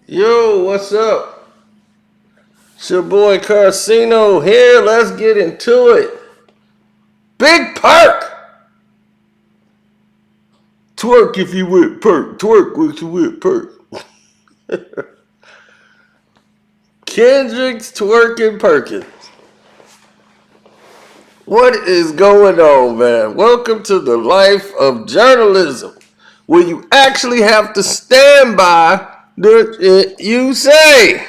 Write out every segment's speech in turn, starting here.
Yo, what's up? It's your boy Carcino here. Let's get into it. Big Perk! Twerk if you with Perk. Twerk if you with Perk. Kendrick's twerking Perkins. What is going on, man? Welcome to the life of journalism, where you actually have to stand by the shit you say.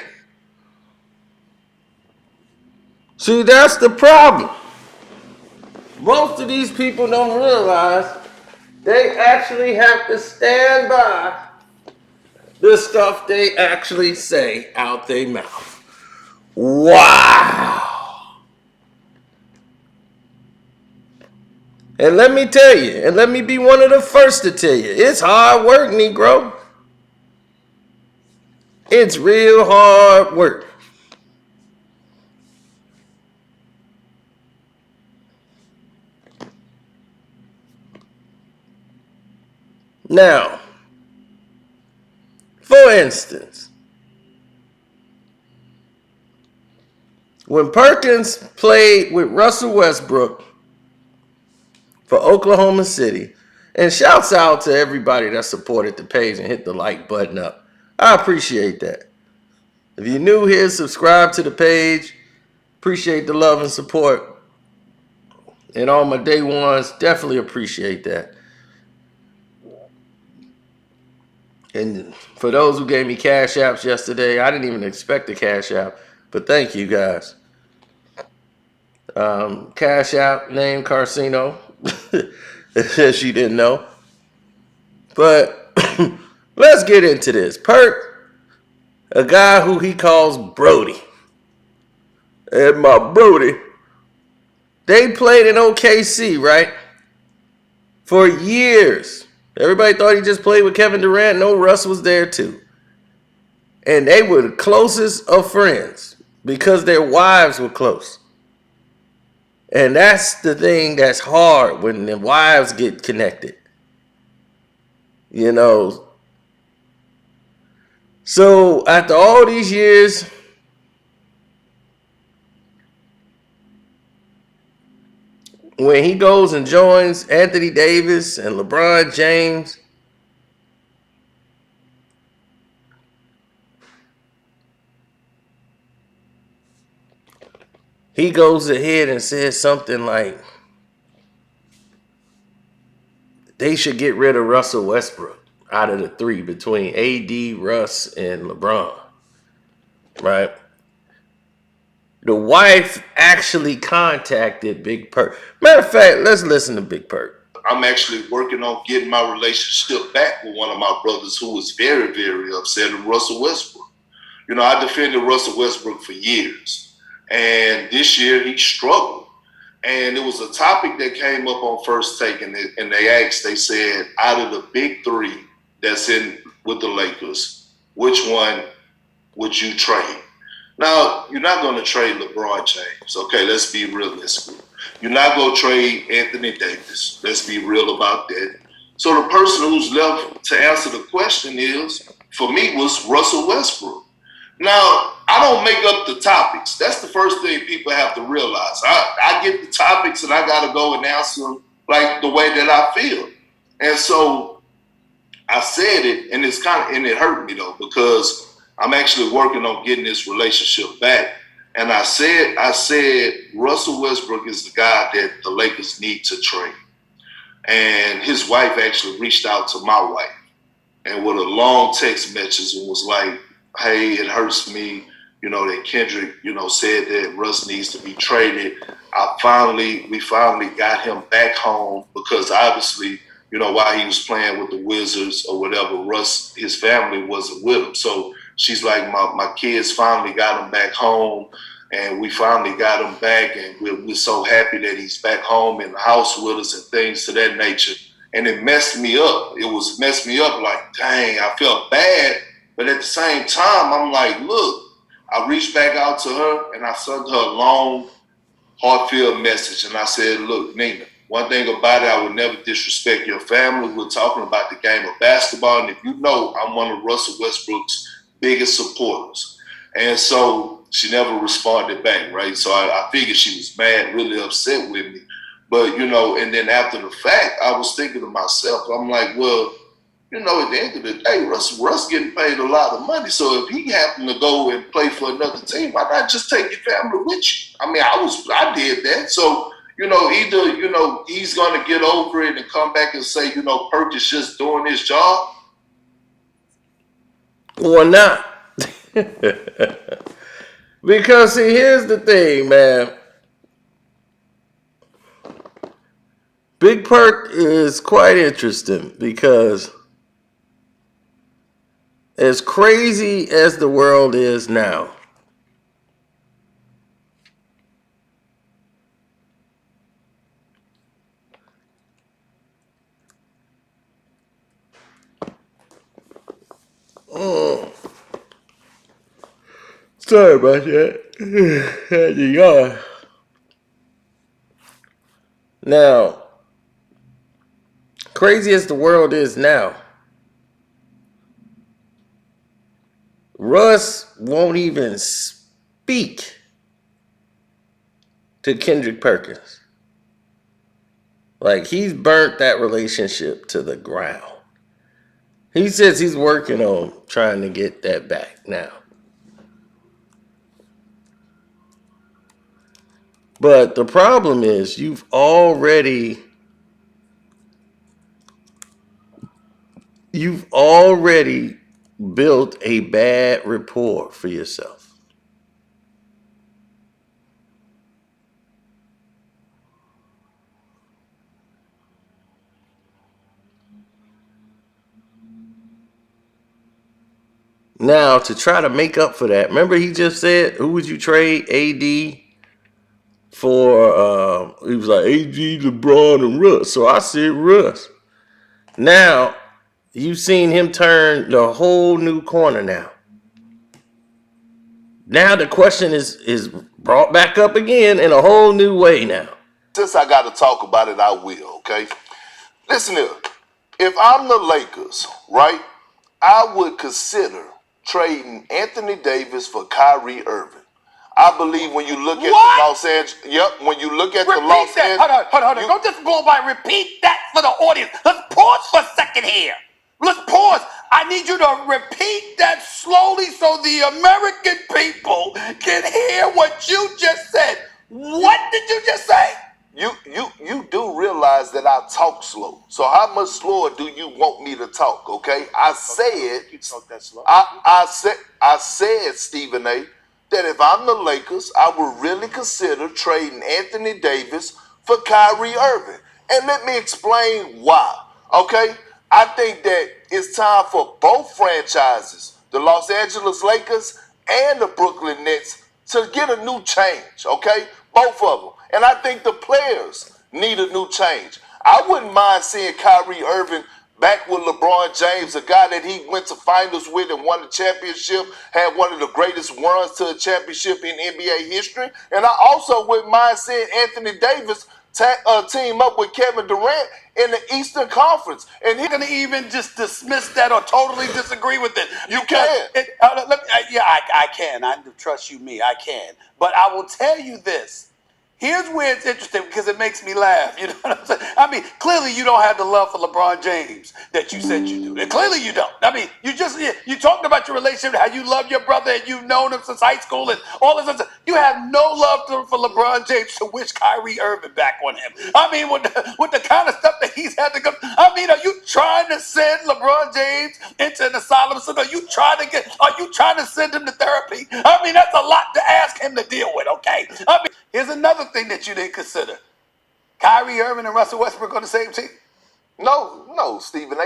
See, that's the problem. Most of these people don't realize they actually have to stand by the stuff they actually say out their mouth. Wow. And let me tell you, and let me be one of the first to tell you, it's hard work, Negro. It's real hard work. Now, for instance, when Perkins played with Russel Westbrook for Oklahoma City, and shouts out to everybody that supported the page and hit the like button up. I appreciate that. If you're new here, subscribe to the page. Appreciate the love and support. And all my day ones, definitely appreciate that. And for those who gave me cash apps yesterday, I didn't even expect a cash app, but thank you guys. Cash app name Carcino, as you didn't know. But let's get into this. Perk, a guy who he calls Brody, and my Brody, they played in OKC, right? For years. Everybody thought he just played with Kevin Durant. No, Russ was there too. And they were the closest of friends because their wives were close. And that's the thing that's hard when the wives get connected. You know. So after all these years, when he goes and joins Anthony Davis and LeBron James, he goes ahead and says something like, they should get rid of Russell Westbrook out of the three between AD, Russ, and LeBron. Right? The wife actually contacted Big Perk. Matter of fact, let's listen to Big Perk. I'm actually working on getting my relationship back with one of my brothers who was very, very upset at Russell Westbrook. You know, I defended Russell Westbrook for years. And this year he struggled. And it was a topic that came up on First Take, and they said, out of the big three that's in with the Lakers, which one would you trade? Now, you're not going to trade LeBron James. Okay, let's be realistic. You're not going to trade Anthony Davis. Let's be real about that. So the person who's left to answer the question is, for me, was Russell Westbrook. Now, I don't make up the topics. That's the first thing people have to realize. I get the topics and I got to go and answer them like the way that I feel. And so I said it, and and it hurt me though, because I'm actually working on getting this relationship back. And I said, Russell Westbrook is the guy that the Lakers need to trade. And his wife actually reached out to my wife and with a long text message and was like, hey, it hurts me, that Kendrick, said that Russ needs to be traded. We finally got him back home because obviously, while he was playing with the Wizards or whatever, Russ, his family wasn't with him. So she's like, my kids finally got him back home, and we finally got him back, and we're so happy that he's back home in the house with us and things to that nature. And it messed me up. It messed me up like, dang, I felt bad. But at the same time, I'm like, look, I reached back out to her and I sent her a long, heartfelt message. And I said, look, Nina, one thing about it, I would never disrespect your family. We're talking about the game of basketball. And if you know I'm one of Russell Westbrook's biggest supporters. And so she never responded back, right? So I figured she was mad, really upset with me. But, and then after the fact, I was thinking to myself, I'm like, well, at the end of the day, Russ getting paid a lot of money. So if he happened to go and play for another team, why not just take your family with you? I mean, I did that. So, either, he's going to get over it and come back and say, Perkins just doing his job. Or not. Because, see, here's the thing, man. Big Perk is quite interesting because as crazy as the world is now, sorry about that. Had you yawn. Now, crazy as the world is now, Russ won't even speak to Kendrick Perkins. Like, he's burnt that relationship to the ground. He says he's working on trying to get that back now. But the problem is you've already built a bad rapport for yourself. Now, to try to make up for that, remember he just said, who would you trade AD for? He was like, AD, LeBron, and Russ. So I said Russ. Now, you've seen him turn the whole new corner now. Now the question is brought back up again in a whole new way now. Since I got to talk about it, I will, okay? Listen here. If I'm the Lakers, right, I would consider trading Anthony Davis for Kyrie Irving. I believe when you look at the Los Angeles, when you look at the Los Angeles. Hold on. Don't just go by. Repeat that for the audience. Let's pause for a second here. Let's pause. I need you to repeat that slowly so the American people can hear what you just said. What did you just say? You do realize that I talk slow. So how much slower do you want me to talk? Okay, I said You talk that slow. I said Stephen A. that if I'm the Lakers, I would really consider trading Anthony Davis for Kyrie Irving. And let me explain why. Okay, I think that it's time for both franchises, the Los Angeles Lakers and the Brooklyn Nets, to get a new change. Okay, both of them. And I think the players need a new change. I wouldn't mind seeing Kyrie Irving back with LeBron James, a guy that he went to finals with and won the championship, had one of the greatest runs to a championship in NBA history. And I also wouldn't mind seeing Anthony Davis team up with Kevin Durant in the Eastern Conference. And he's Going to even just dismiss that or totally disagree with it. You can. I can. I trust you, me. I can. But I will tell you this. Here's where it's interesting because it makes me laugh. You know what I'm saying? I mean, clearly you don't have the love for LeBron James that you said you do. And clearly you don't. I mean, you talked about your relationship, how you love your brother and you've known him since high school and all this other stuff. You have no love for LeBron James to wish Kyrie Irving back on him. I mean, with the kind of stuff that he's had to go. I mean, are you trying to send LeBron James into an asylum? So are you trying to send him to therapy? I mean, that's a lot to ask him to deal with, okay? I mean, here's another thing that you didn't consider. Kyrie Irving and Russell Westbrook on the same team? No, Stephen A.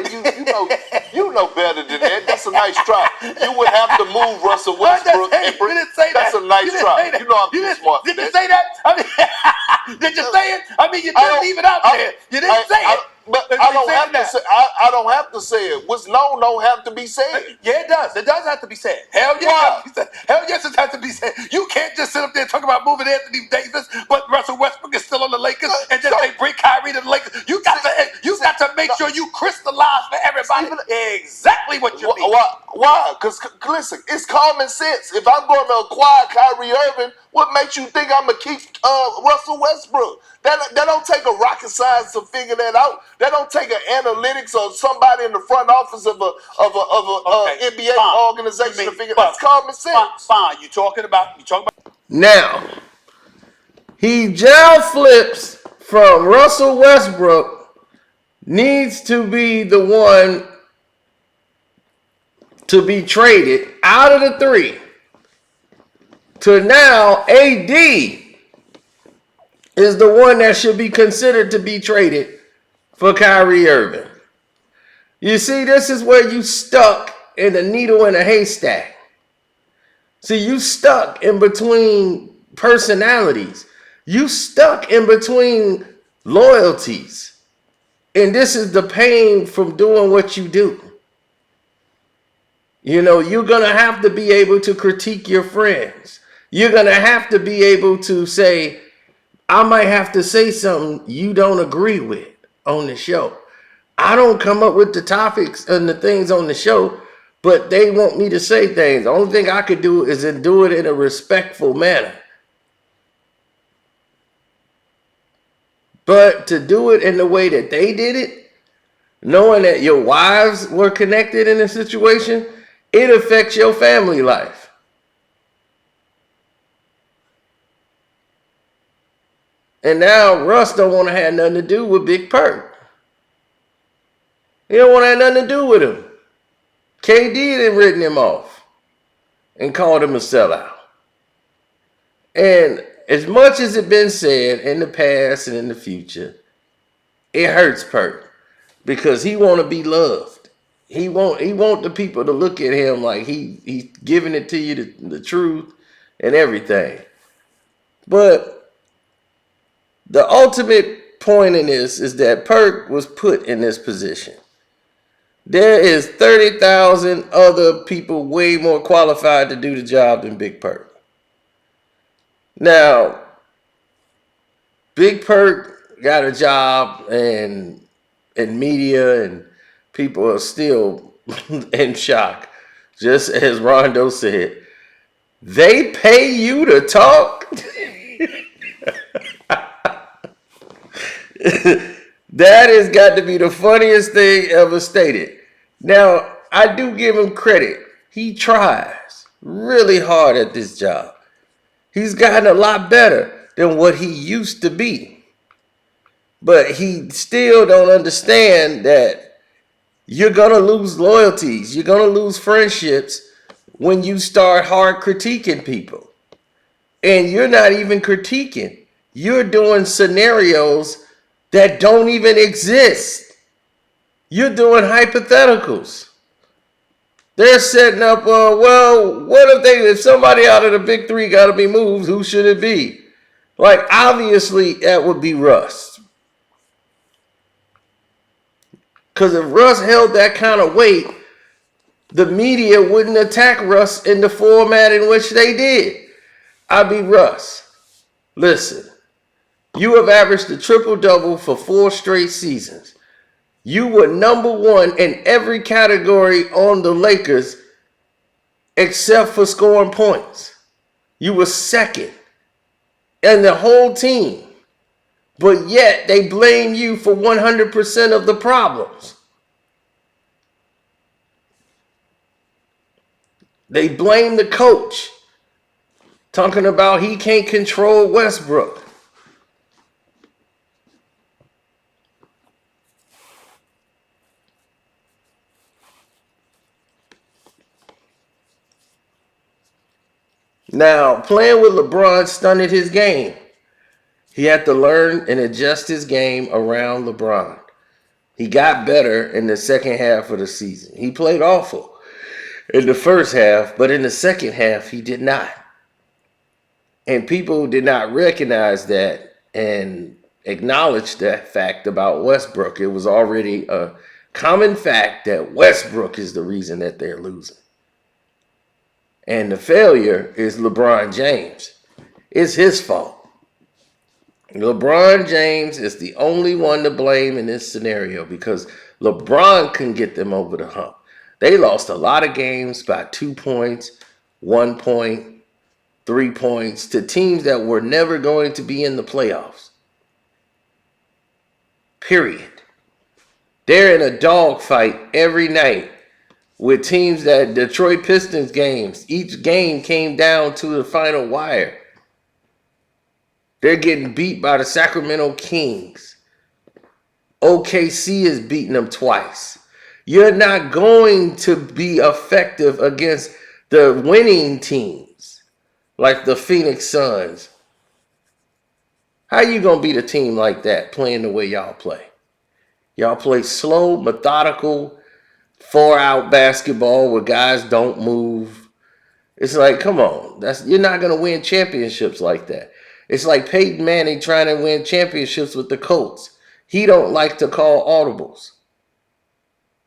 You know better than that. That's a nice try. You would have to move Russell Westbrook. You didn't say that. That's a nice try. You know I'm too smart for that. Did you say that? I mean, did you say it? I mean, you didn't leave it out there. You didn't say it. But I don't have to say. I don't have to say it. What's known don't have to be said. Yeah, it does. It does have to be said. Hell yeah, it has to be said. Hell yes, it has to be said. You can't just sit up there and talk about moving Anthony Davis, but Russell Westbrook is still on the Lakers, and just say bring Kyrie to the Lakers. You got to make sure you crystallize for everybody exactly what you mean. Why? Because listen, it's common sense. If I'm going to acquire Kyrie Irving, what makes you think I'm gonna keep Russell Westbrook? That don't take a rocket science to figure that out. That don't take an analytics or somebody in the front office of a NBA organization to figure. That's common sense. Fine. You talking about? Now, he gel flips from Russell Westbrook needs to be the one to be traded out of the three to now AD is the one that should be considered to be traded for Kyrie Irving. You see, this is where you stuck in a needle in a haystack. See, you stuck in between personalities. You stuck in between loyalties. And this is the pain from doing what you do. You know, you're going to have to be able to critique your friends. You're going to have to be able to say, I might have to say something you don't agree with on the show. I don't come up with the topics and the things on the show, but they want me to say things. The only thing I could do is do it in a respectful manner. But to do it in the way that they did it, knowing that your wives were connected in a situation, it affects your family life. And now Russ don't want to have nothing to do with Big Perk. He don't want to have nothing to do with him. KD had written him off and called him a sellout. And as much as it's been said in the past and in the future, it hurts Perk because he want to be loved. He want the people to look at him like he's giving it to you the truth and everything. But the ultimate point in this is that Perk was put in this position. There is 30,000 other people way more qualified to do the job than Big Perk. Now, Big Perk got a job in media, and people are still in shock. Just as Rondo said, they pay you to talk? That has got to be the funniest thing ever stated. Now, I do give him credit. He tries really hard at this job. He's gotten a lot better than what he used to be. But he still don't understand that you're going to lose loyalties. You're going to lose friendships when you start hard critiquing people. And you're not even critiquing. You're doing scenarios that don't even exist. You're doing hypotheticals. They're setting up, well, what if somebody out of the big three got to be moved, who should it be? Like, obviously, that would be Russ. Because if Russ held that kind of weight, the media wouldn't attack Russ in the format in which they did. I'd be Russ. Listen, you have averaged a triple-double for 4 straight seasons. You were number 1 in every category on the Lakers except for scoring points. You were second in the whole team. But yet they blame you for 100% of the problems. They blame the coach, talking about he can't control Westbrook. Now, playing with LeBron stunted his game. He had to learn and adjust his game around LeBron. He got better in the second half of the season. He played awful in the first half, but in the second half, he did not. And people did not recognize that. And acknowledged that fact about Westbrook. It was already a common fact that Westbrook is the reason that they're losing. And the failure is LeBron James. It's his fault. LeBron James is the only one to blame in this scenario because LeBron couldn't get them over the hump. They lost a lot of games by 2 points, 1 point, 3 points to teams that were never going to be in the playoffs. Period. They're in a dogfight every night with teams that Detroit Pistons games. Each game came down to the final wire. They're getting beat by the Sacramento Kings. OKC is beating them twice. You're not going to be effective against the winning teams like the Phoenix Suns. How you going to beat a team like that playing the way y'all play? Y'all play slow, methodical, 4-out basketball where guys don't move. It's like, come on. You're not going to win championships like that. It's like Peyton Manning trying to win championships with the Colts. He don't like to call audibles.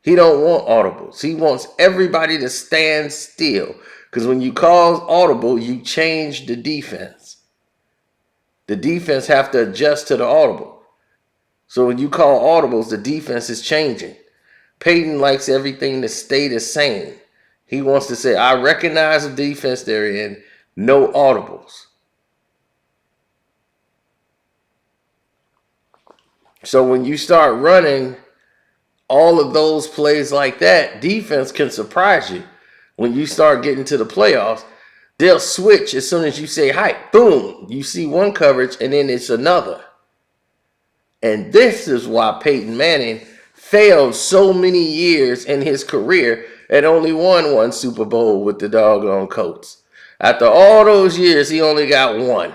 He don't want audibles. He wants everybody to stand still. Because when you call audible, you change the defense. The defense have to adjust to the audible. So when you call audibles, the defense is changing. Peyton likes everything to stay the same. He wants to say, I recognize the defense they're in, no audibles. So when you start running all of those plays like that, defense can surprise you. When you start getting to the playoffs, they'll switch as soon as you say hype. Boom, you see one coverage and then it's another. And this is why Peyton Manning failed so many years in his career and only won one Super Bowl with the doggone Colts. After all those years, he only got one.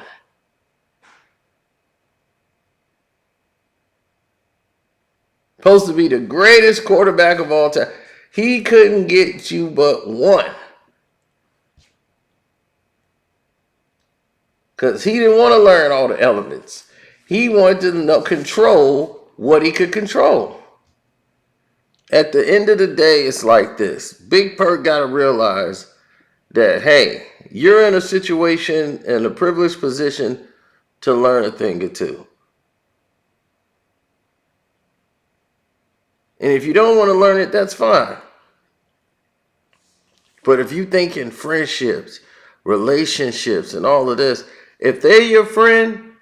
Supposed to be the greatest quarterback of all time. He couldn't get you but one. Because he didn't want to learn all the elements. He wanted to control what he could control. At the end of the day, it's like this. Big Perk got to realize that, hey, you're in a situation, in a privileged position to learn a thing or two. And if you don't want to learn it, that's fine. But if you think in friendships, relationships, and all of this, if they're your friend,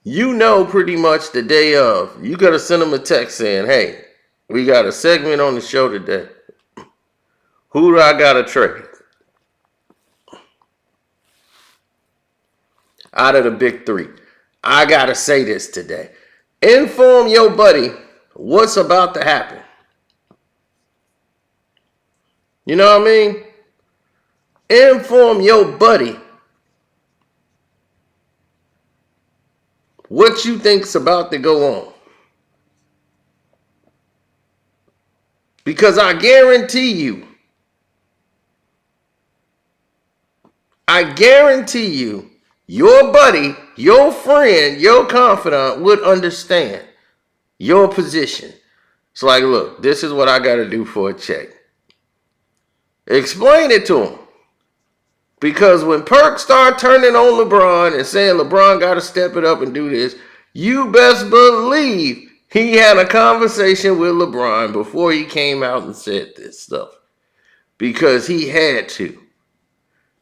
you know pretty much the day of, you got to send them a text saying, hey, we got a segment on the show today. Who do I got to trade? Out of the big three, I got to say this today. Inform your buddy what's about to happen. You know what I mean? Inform your buddy what you think's about to go on. Because I guarantee you, your buddy, your friend, your confidant would understand your position. It's like, look, this is what I got to do for a check. Explain it to him. Because when Perk start turning on LeBron and saying LeBron got to step it up and do this, you best believe he had a conversation with LeBron before he came out and said this stuff. Because he had to.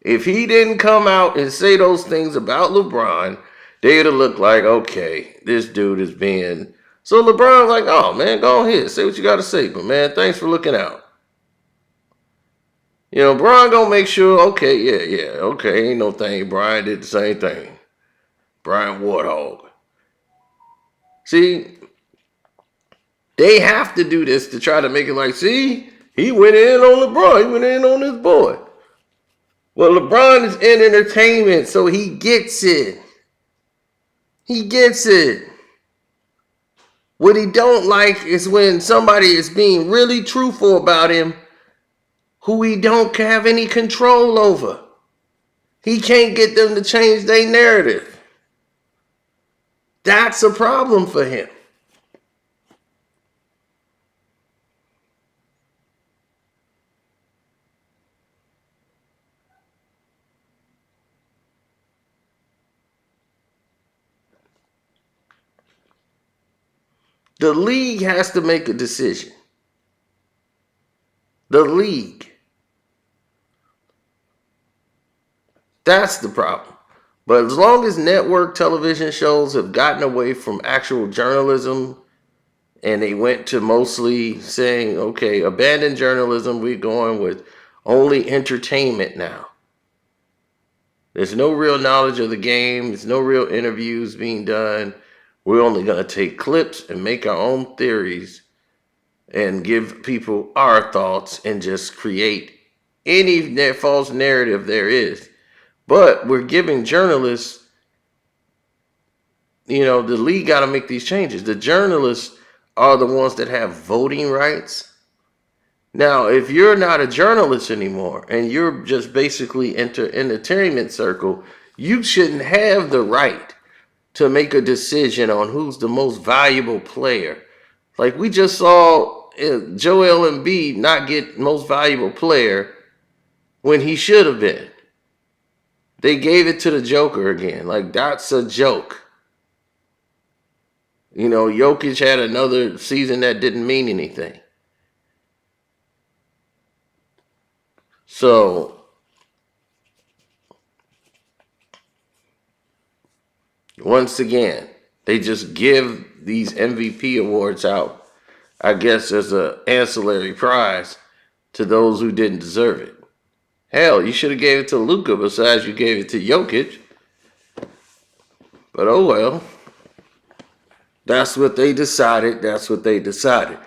If he didn't come out and say those things about LeBron, they'd have looked like, okay, this dude is being... So LeBron's like, oh, man, go ahead. Say what you got to say. But, man, thanks for looking out. You know, Brian gonna make sure, okay, ain't no thing. Brian did the same thing. Brian Warthog. See, they have to do this to try to make it like, see, he went in on LeBron. He went in on this boy. Well, LeBron is in entertainment, so he gets it. He gets it. What he don't like is when somebody is being really truthful about him who he don't have any control over. He can't get them to change their narrative. That's a problem for him. The league has to make a decision. The league. That's the problem. But as long as network television shows have gotten away from actual journalism and they went to mostly saying, okay, abandon journalism, we're going with only entertainment now. There's no real knowledge of the game. There's no real interviews being done. We're only going to take clips and make our own theories and give people our thoughts and just create any false narrative there is. But we're giving journalists, the league got to make these changes. The journalists are the ones that have voting rights. Now, if you're not a journalist anymore and you're just basically entertainment circle, you shouldn't have the right to make a decision on who's the most valuable player. Like we just saw Joel Embiid not get most valuable player when he should have been. They gave it to the Joker again. Like, that's a joke. Jokic had another season that didn't mean anything. So, once again, they just give these MVP awards out, I guess, as an ancillary prize to those who didn't deserve it. Hell, you should have gave it to Luka besides you gave it to Jokic. But oh well. That's what they decided. That's what they decided.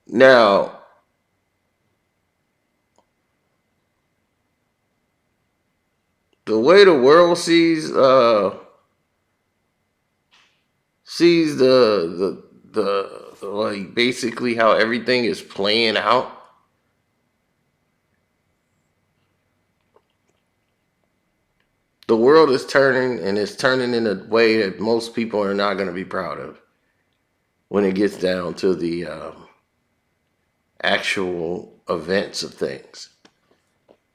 Now, the way the world sees the like basically how everything is playing out. The world is turning, and it's turning in a way that most people are not going to be proud of when it gets down to the actual events of things.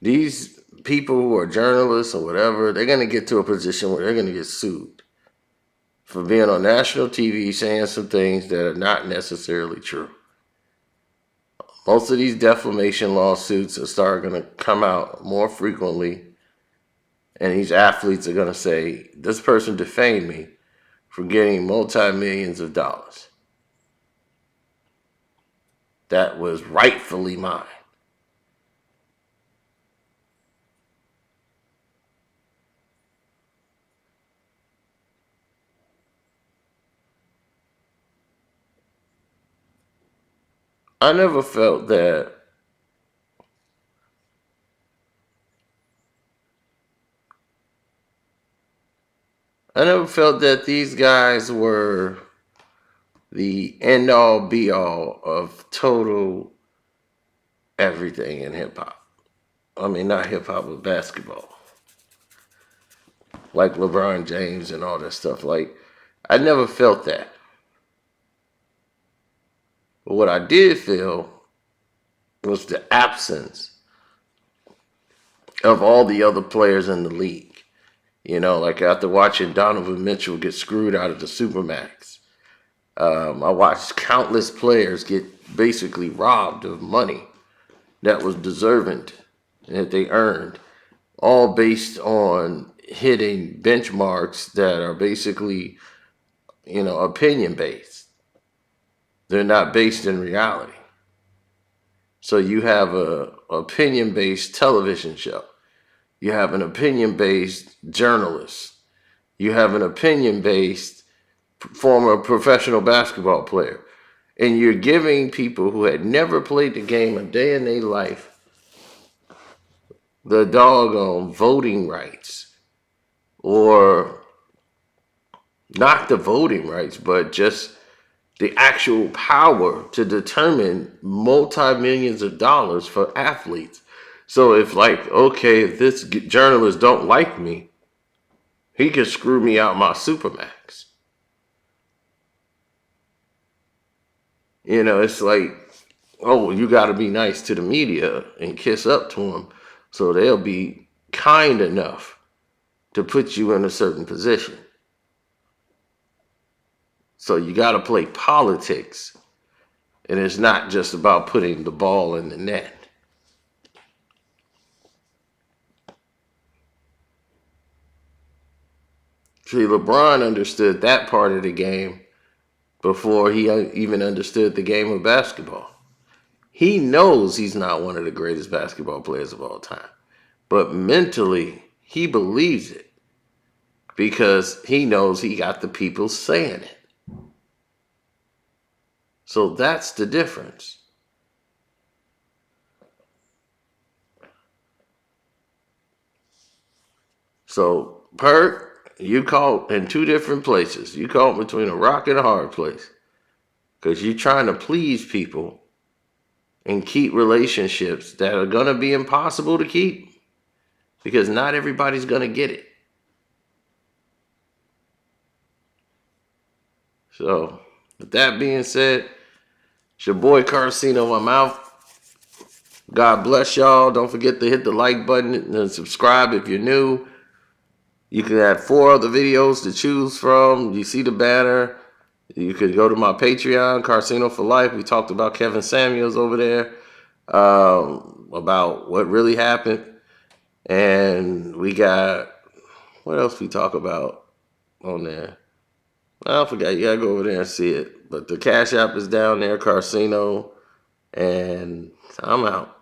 These people who are journalists or whatever, they're going to get to a position where they're going to get sued for being on national TV saying some things that are not necessarily true. Most of these defamation lawsuits are going to come out more frequently. And these athletes are going to say, this person defamed me for getting multi-millions of dollars. That was rightfully mine. I never felt that these guys were the end-all, be-all of total everything in hip-hop. I mean, not hip-hop, but basketball. Like LeBron James and all that stuff. Like, I never felt that. But what I did feel was the absence of all the other players in the league. Like after watching Donovan Mitchell get screwed out of the Supermax, I watched countless players get basically robbed of money that was deserving and that they earned, all based on hitting benchmarks that are basically, opinion based. They're not based in reality. So you have a opinion based television show. You have an opinion-based journalist. You have an opinion-based former professional basketball player. And you're giving people who had never played the game a day in their life the doggone voting rights. Or not the voting rights, but just the actual power to determine multi-millions of dollars for athletes. So if if this journalist don't like me, he could screw me out my Supermax. You know, it's like, oh, you got to be nice to the media and kiss up to them so they'll be kind enough to put you in a certain position. So you got to play politics, and it's not just about putting the ball in the net. See, LeBron understood that part of the game before he even understood the game of basketball. He knows he's not one of the greatest basketball players of all time, but mentally, he believes it because he knows he got the people saying it. So that's the difference. So, Perk, you caught in two different places. You caught between a rock and a hard place because you're trying to please people and keep relationships that are going to be impossible to keep because not everybody's going to get it. So, with that being said, it's your boy Carcino. I'm out. God bless y'all. Don't forget to hit the like button and subscribe if you're new. You can have 4 other videos to choose from. You see the banner. You could go to my Patreon, Carcino for Life. We talked about Kevin Samuels over there, about what really happened. And we got, what else we talk about on there? I forgot. You got to go over there and see it. But the Cash App is down there, Carcino. And I'm out.